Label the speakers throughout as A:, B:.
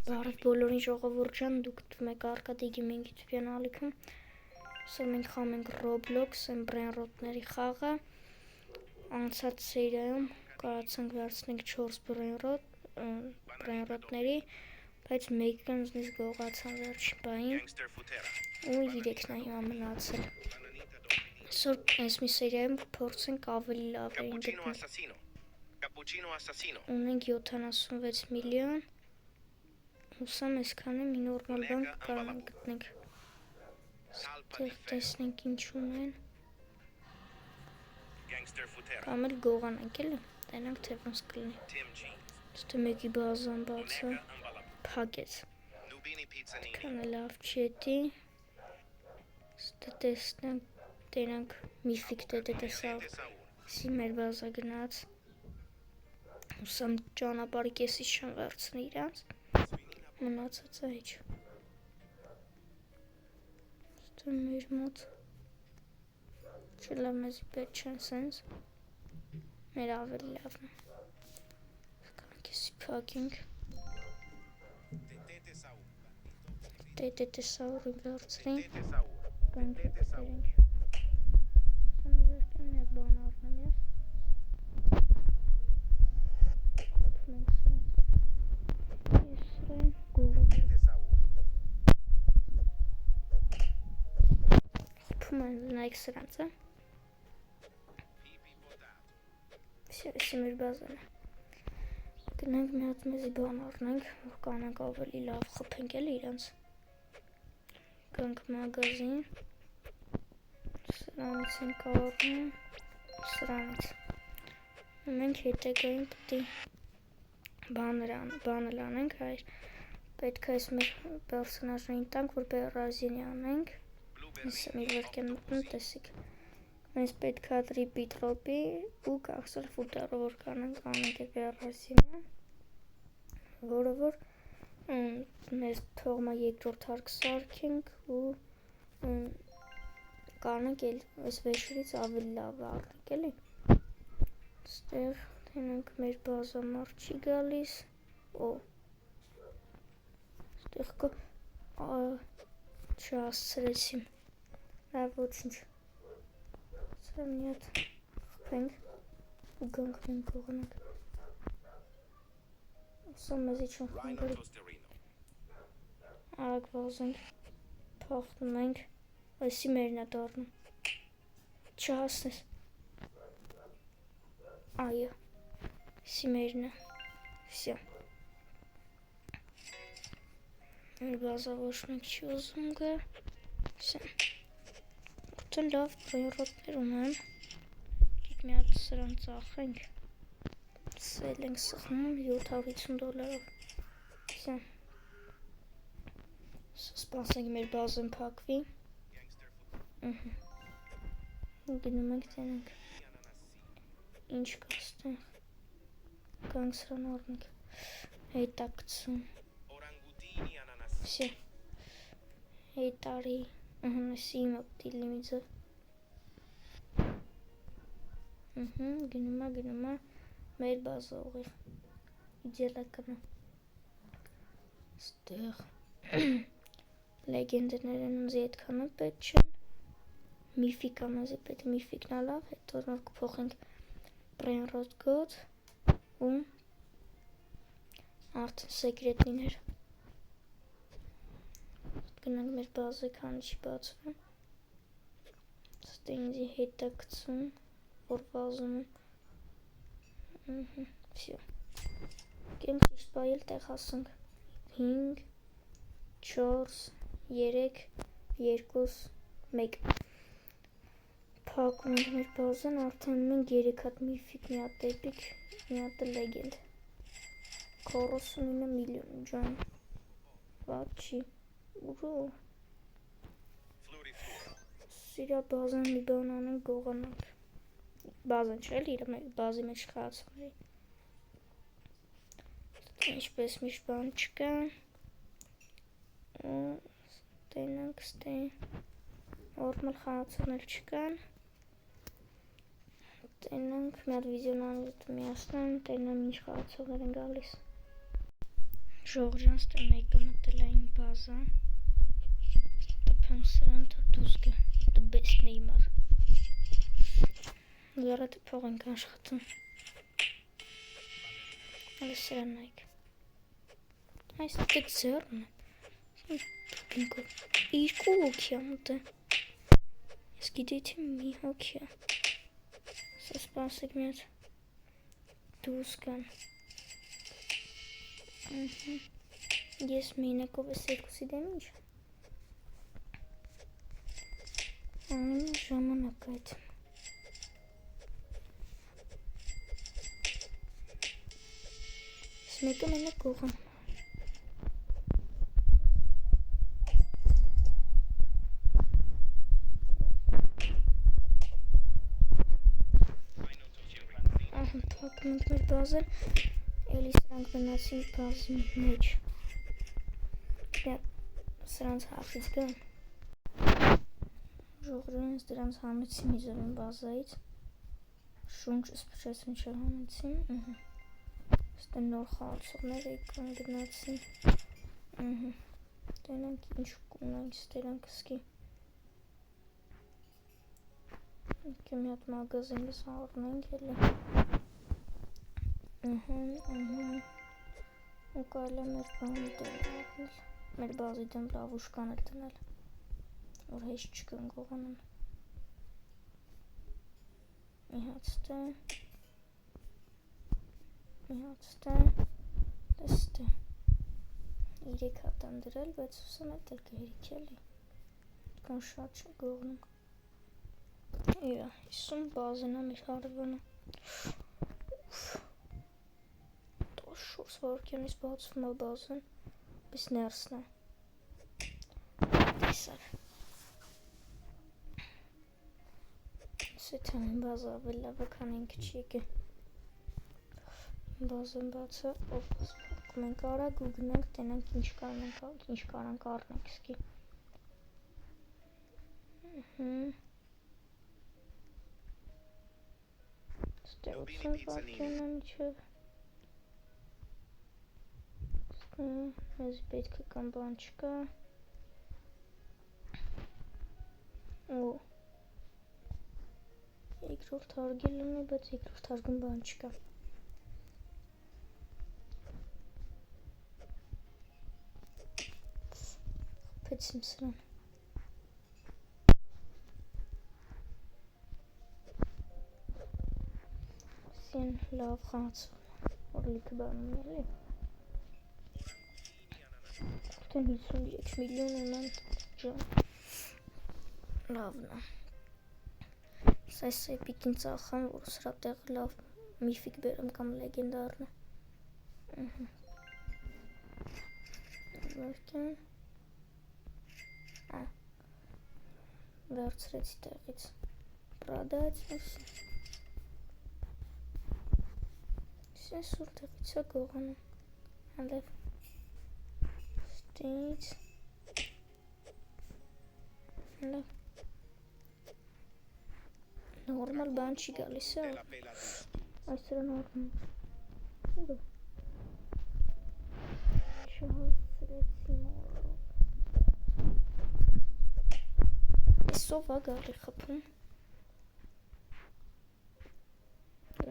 A: Բարև բոլորին ժողովուրդ ջան, դուք դիտում եք Արկադի Գեյմինգ YouTube ալիքում։ Սա մենք խաղում ենք Roblox, Brain Rot-ների խաղը։ Անցած սերիայում կարողացանք վերցնել 4 Brain Rot-ների, բայց մեկը ինձնից գողացան վերջին պահին ու 3-ն է հիմա մնացել։ Այսօր այս մի սերիայում կփորձենք ավելի լավերին գտնել։ Ունենք 76 միլիոն։ Հուսամ այսքանը մի նորմալ բան կարող գտնենք։ Ստեղ տեսնենք ինչ ունեն։ Կամ էլ գողանանք էլի։ Տենանք թե ոնց կլինի։ Ստե մեկի բազան բացը փակեց։ Քանը լավ չետի։ Ստե տեսնենք տենանք միֆիկ տեսավ։ Սի մեր բազա գնաց։ Հուսամ ճանապարհի կեսից չեմ վերցնի իրանց։ Մնացածը ինչ։ Ստե մեր մոտ չլավ մեզ պետք չեն սենց։ Մեր ավելի լավն է։ Կանք էսի փակենք։ Տետեսաուրի վերցրին։ Կանք վերցրինք։ Սա մի վերքեն մեկ բան առնեմ ես։ Մենք սրեն։ Ես սրեն գողը։ Խպում են նայք սրանց է։ Սի մեր բազան է։ Գնանք մի հատ մեզի բան առնենք, որ կանանք ավելի լավ խպենք էլ իրանց։ Գանք մագազին։ Սրանից ենք առնում, սրանից։ Մենք հետագային պտի բանել անենք, հայր պետք է այս մեր պերսոնաժներին տանք, որ բերազինի անենք։ Իսը մի վերքեն մտնում տեսիք։ Մենք պետք է տրիպի տրոպի ու կաղսել ֆուտերը, որ կանենք է բերազինը, որը որ մեզ թողմա երկրորդ հարկ սարքենք ու կանենք այս վեշուրից ավելի լավ արդենք էլի։ Ստեղ տենանք մեր բազա մարդ չի գալիս, ստեղ կը չհասցրեցիմ, լավ ոչինչ, սրա մի հատ խպենք ու գանք մենք գողնանք, սա մեզի չեն խանգել, արագ վազենք, փախնում ենք, այսի մերն է դառնում, չհասնես, այո, այսի մերն է, վսյա, մեր բազա ոչ մենք չի ուզում գա, վսյա, որդեն լավ բրոյրոտներ ունեմ, գիտ մի հատ սրան ծախենք, սել ենք սխնում $750, վսյա, սպասենք մեր բազեն պակվի, գնում ենք տենենք, ինչ կաստենք, կանք սրան առնենք, հետակցում, վսյա, հետարի, նսի իմ ապտի լիմիձով, գնումա, մեր բազը ուղիղ, իդելակն է, ստեղ, լեգենդերներ են ունզի հետքանը պետ չեն, միֆիկ ամազի պետ միֆիկն ալավ, հետո նոր կփոխենք Brain Rot գոտ ու արդեն սեկրետնիներ, գնանք մեր բազը քանի չի բացվում, ստե ինձի հետակցում, որ վազում եմ, վսյա, կենք ճիշտ բայել տեղ հասանք, 5, 4, 3, 2, 1, փակում ենք մեր բազան, արդեն մենք 3 հատ միֆիկ, մի հատ էպիկ, մի հատ լեգենդ, 49 միլիոն ջան, վատ չի, ուրո, սիրա բազան մի բան անենք գողանանք, բազան չէլ, իր բազի մեջ խացվարի, ինչպես միշտ բան չկա, տենանք ստե, որմալ խանացոնել չկան, տենանք մի հատ վիզիոնալուտ միասնան, տենամ ինչ խաղացողներ են գալիս, Ժողովրդանց տեղ մեկը մտել է իմ բազա, տպեմ սրան դուսկը, the best Neymar, լարատը փող ենք աշխատում, ալը սրան նայք, այս տեք ձերն է, երկու հոգի է մտը, ես գիտեի թե մի հոգի է, սա սպասեք մի հատ դուսկան, ես մենակով ես երկուսի դեմ ինչ անում ժամանակ այդ ես մեկը մենակ գողան ահմ թակում ենք մեր բազեն էլի սրանք մնացին բազի մեջ սրանց հախից գան ժողովրդանց դրանց հանեցի մի զրուն բազայից շունչս փչեց մինչև հանեցի ստե նոր խաղացողներ եկան գնացին տենանք ինչ կունենք ստերանք սկի մի հատ մագազինս առնենք էլի ու կարել է մեր բանի դեմ առնել մեր բազի դեմ լավուշկան է տնել որ հեշտ չկան գողանան մի հատ ստե դստե 3 հատ են դրել 6 հատ էլ կհերիք էլի կան շատ չէ գողնում 50 բազենա մեր հարվանը շուրս վարկյանից բացվում է բազեն պես ներսն է տեսար սեթ ամին բազը ավել լավ է քան ինքը չի եկե բազեն բացը ոպասպարքում ենք արագ ու գնանք տենանք ինչ կարանք առնենք սկի ստե 80 վարկյան է միջև մեզ պետք է կամ բան չկա ու երկրորդ հարգել ունի, բայց երկրորդ հարգում բան չկա խպեցիմ սրան սին լավ խանցող որ լիքը բանում էլի Արդեն 53 միլիոն ունեն ջան լավն է Այս էպիկին ծախան, որ սրա տեղ լավ միֆիկ բերեմ կամ լեգենդարն է Վարկյան վերցրեցի տեղից պրադայց սենսուր տեղից է գողանում հանդև ստից հանդև Նորմալ բան չի գալիս է այս սրա նորմալ չհասրեցի մորով Այսով է գալի խպում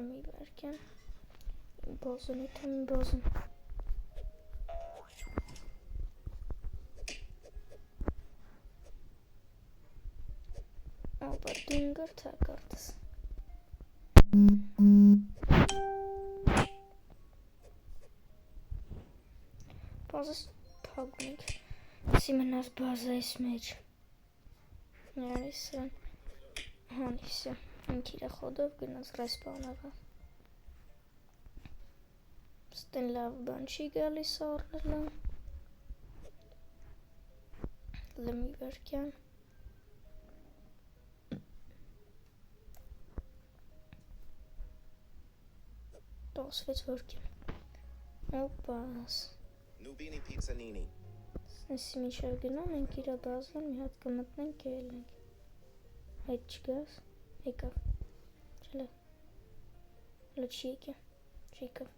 A: մի վարկյան բազն է թեմ բազն Ապա դինգր թակարտս Բազս թագում ենք Սի մնաս բազայս մեջ Նարիս սրան Հանիսը Ինք իրա խոդով գնաց ռեսպաունավա Ստեն լավ բան չի գալիս առնելը Լմի վարկյան 16 վարկյան Օպաս
B: Nubini Pizzanini
A: Սնեսի միջև գնամ ենք իրա բազան մի հատ կմտնենք կելենք Այդ չգաս Եկավ Չլա Լա չի եկե Չեկավ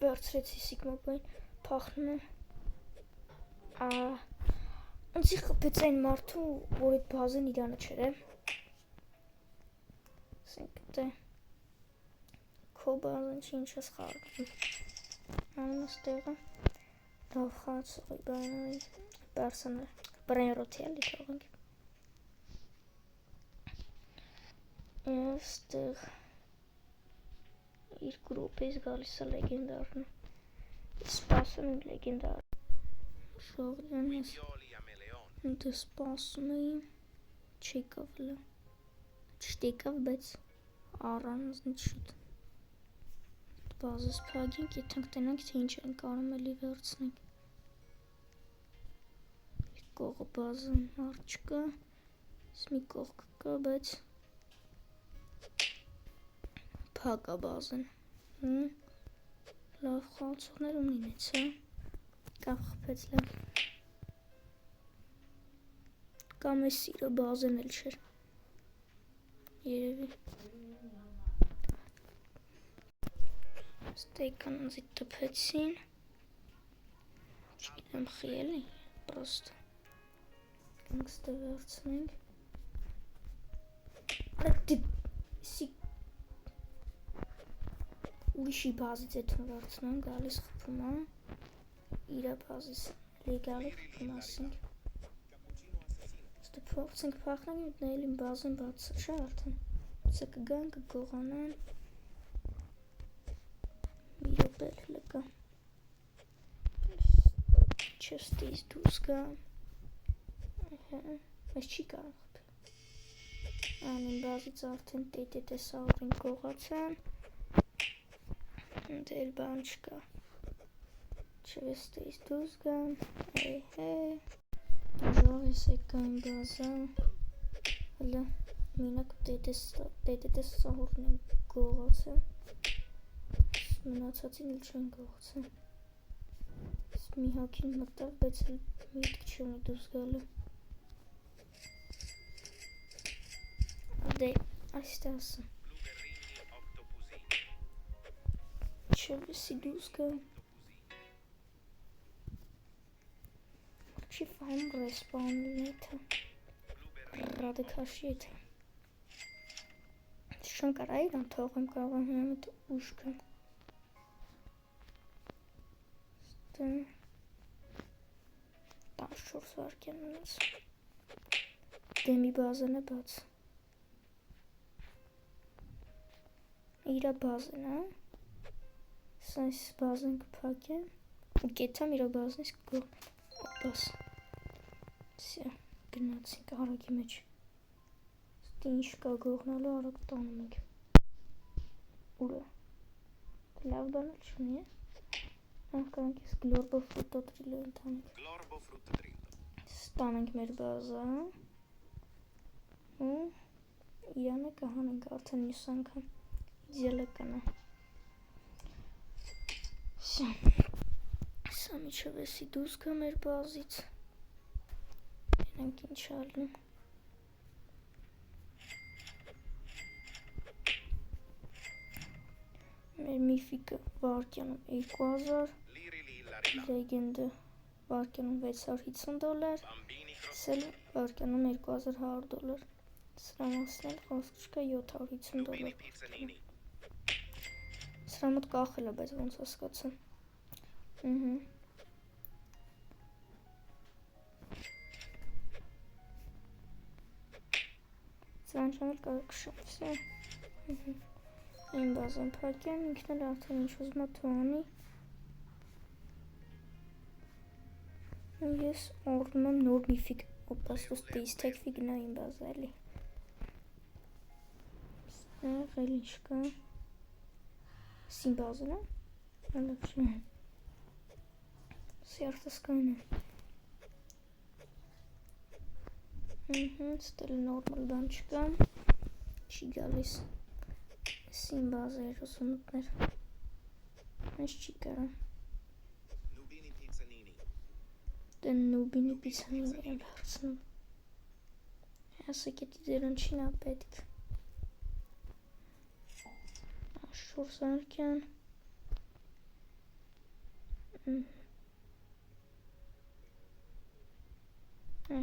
A: վերցրեցի Sigma Boy-ին, փախնում եմ։ Անցի խփեց այն մարդու, որ այդ բազեն իրանը չէր է։ Ասենք դե քո բազեն չի ինչ ես խաղում։ Անունս տեղը լավ խաղացողի բանալի պերսոնալ բրեյրոթի էլի թողենք։ Այստեղ իր գրուպից գալիս է լեգենդարն։ Սպասում եմ լեգենդար։ Շողրյան ես դե սպասում էի չեկավ լա չտեկավ, բայց առանձնի շուտ բազս փագենք, եթենք տենանք, թե ինչ են կարում էլի վերցնենք։ Մի կողը բազն մարդ չկա, մի կողք կա, բայց փակ է բազն։ Լավ խաղացողներ ունինեց, հա։ Կամ խփեց լավ։ Կամ այս սիրը բազեն էլ չէր։ Երևի։ Ստեյքան անձի տպեցին։ Չգիտեմ խիել է, պրոստ։ Գնքստը վերցնենք։ Արեք դիսի ուրիշի բազից էթուն վերցնեմ, գալիս խպում է։ Իրա բազից էլի գալի խպում ասինք։ Ստը փողցենք պախնանք մտնայել իմ բազն բաց չէ արդեն։ Սա կգան կգողանան։ Մի ռոպել լկա։ Չստից դուս գա։ Մեզ չի կարող խպի։ Անին բազից արդեն տեսավորին գողացան։ Դել բան չկա։ Չվստից դուս գան։ Ժող ես եկային բազա։ Հլը մինակ տեսավորին են գողացան։ Մնացածին էլ չեն գողացան։ Մի հակին մտավ, բայց միտք չունի դուս գալը։ Դե, այստեղ ասա։ Չվսի դուս գա։ Չի ֆայմ ռեսպաունին էթա։ Ռադը կաշի էթա։ Շուն կարա իրան թողեմ կարող եմ հնամիտ ուշկը։ Ստը 14 վարկյան ունես։ Դեմի բազն է բաց։ Իրա բազն է։ Սա այս բազն կպակեմ։ Գետամ իրա բազն ես կգողնեմ։ Օպաս։ Սյա, գնացինք արագի մեջ։ Ստի ինչ կա գողնալու արագ տանում ենք։ Ուրը։ Լավ բան էլ չունի է։ Կանք ես գլորբո ֆրուտոտրիլո ընտանենք։
B: Glorbo fruttodrillo.
A: Ստանենք մեր բազա։ Իրանը կհանենք արդեն մյուս անգամ։ Իդեալը կանա։ Սա միջավեսի դուս կա մեր բազից։ Ենենք ինչ ալնում։ Մեր միֆիկը վարկյանում 2000, լեգենդը վարկյանում $650, սել վարկյանում $2100, սրա մասնել խոսք չկա $750։ Սրա մոտ կախել է, բայց ոնց հասկացա։ Սրանչանել կարող կշեմ, վսե։ Իմ բազան պակեմ, ինքն էլ արդեն ինչ ուզմա թողանի։ Ես օրնում եմ նոր միֆիկ, օպաս ոս դեիստեք վիգնա իմ բազա էլի։ Ստեղ էլ ինչ կա։ Սին բազն է։ Հալավ շնա։ Սիարտասկայն է։ Ստել նորմալ բան չկա։ Չի գալիս։ Սին բազը էր ուսում մտներ։ Այս չի կարա։
B: Nubini Pizzanini.
A: Դեն նուբինի պիցանին եմ հարցնում։ Հասը կետի դերան չինա պետք։ Աշուր սարկյան։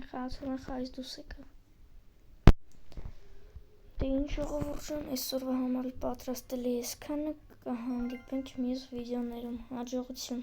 A: Խաղացողն խաղից դուրս եկավ։ Դե ինչ ժողովուրդ ջան, այսօրվա համար պատրաստել էի այսքանը, կհանդիպենք մյուս վիդեոներում, հաջողություն։